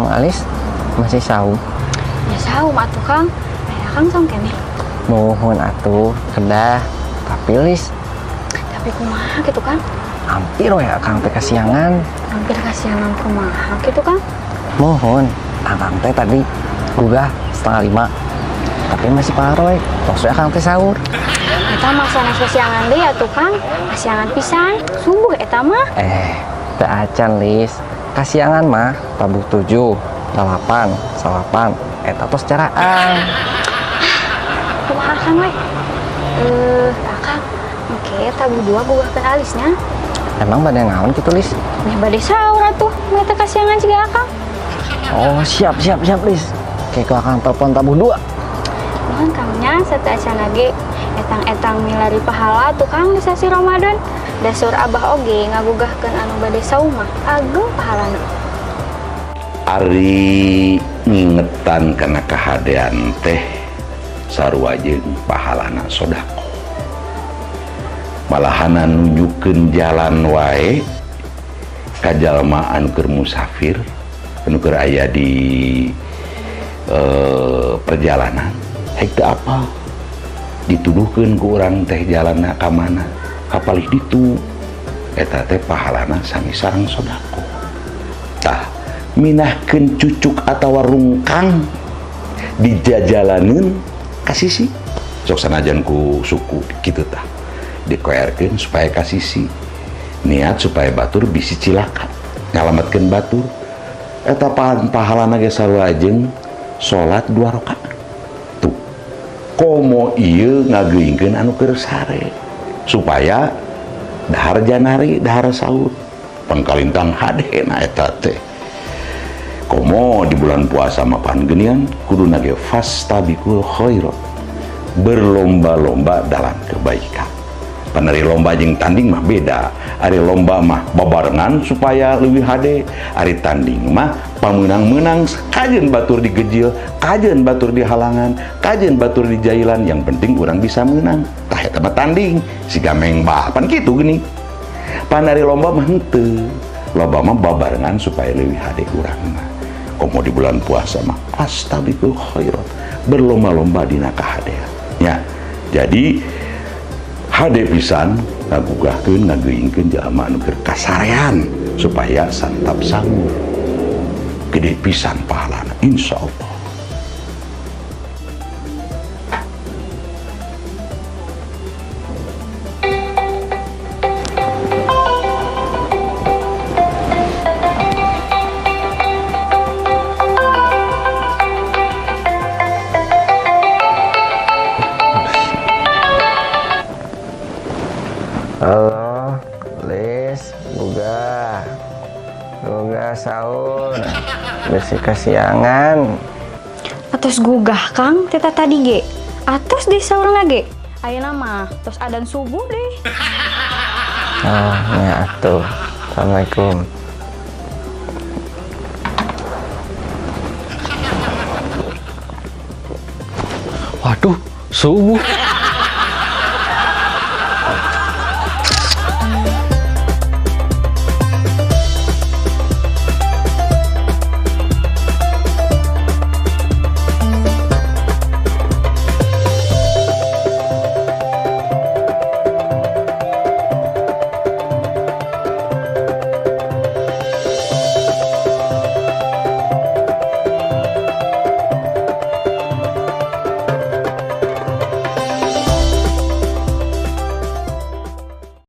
Mang Alis masih saum. Ya saum atuh Kang. Aya Kang song keneh. Nuhun atuh kedah. Tapi Lis, Tapi kumaha gitu Kang? hampir we Akang teh kasiangan. Hampir kasihanan kumaha gitu Kang? Mohon, Akang teh tadi gugah 4:30. Tapi masih paroy. Tos we Akang teh sahur. Eta mah sanes kasiangan deui atuh Kang. Kasiangan pisan. Subuh eta mah. Teu acan Lis. Kasiangan mah tabuh 7, 8, 9. Eta tos caraan. Kumaha Kang we? Akang. Oke, tabu 2 gugahkeun alisnya. Emang bade ngaon kitu Lis? Meh bade saur atuh. Meh teh kasiangan ciga Akang. Oh, siap Lis. Kayak Akang telepon tabuh 2. Nuhun Kangnya sateu acan ge etang-etang milari pahala tuh Kang di sasi Ramadan. Dasur Abah oge ngagugahkeun anu bade saum mah ageung pahalana. Ari ngingetan kana kahadean teh sarua jeung pahalana sodako. Malahan nunjukkeun jalan wae ka jalma anu keur musafir, anu keur aya di perjalanan. Hek teu apa dituduhkeun ku urang teh jalanna ka mana, kapalih ditu eta teh pahalana sami sareng sodako. Tah minahkeun cucuk atawa rungkang dijajalaneun ka sisi sok sanajan ku suku kitu tah dikoerkeun supaya ka sisi niat supaya batur bisi cilaka ngalamatkeun batur eta pahalana ge sarua jeung salat 2 rakaat. Tuh komo ieu ngageuingkeun anu keur sare supaya dahar janari dahar sahur pangkalintang hadena eta teh. Komo di bulan puasa mapan genian kudu nage fastabiqul khairat, berlomba-lomba dalam kebaikan. Panari lomba jeung tanding mah beda. Ari lomba mah babarengan supaya leuwih hade, ari tanding mah pameunang-meunang kajeun batur digejil, kajeun batur di halangan, kajeun batur di jailan, yang penting urang bisa menang. Tah eta mah tanding, siga mengbah pan kitu geuning. Panari lomba mah henteu. Lomba mah babarengan supaya leuwih hade urang mah. Komo di bulan puasa mah fastabiqul khairat, berlomba-lomba dina kahadean. Ya. Jadi hade pisan ngagugahkeun ngageuingkeun jalma anu keur kasarean supaya santap sahur. Gede pisan pahalana insyaallah. Halo, Lis, gugah sahur, besi kasiangan. Atos gugah Kang teta tadi ge. Atos di saurna ge. Ayeuna mah tos adzan subuh deh. Oh, ya atuh. Assalamualaikum. Waduh, subuh.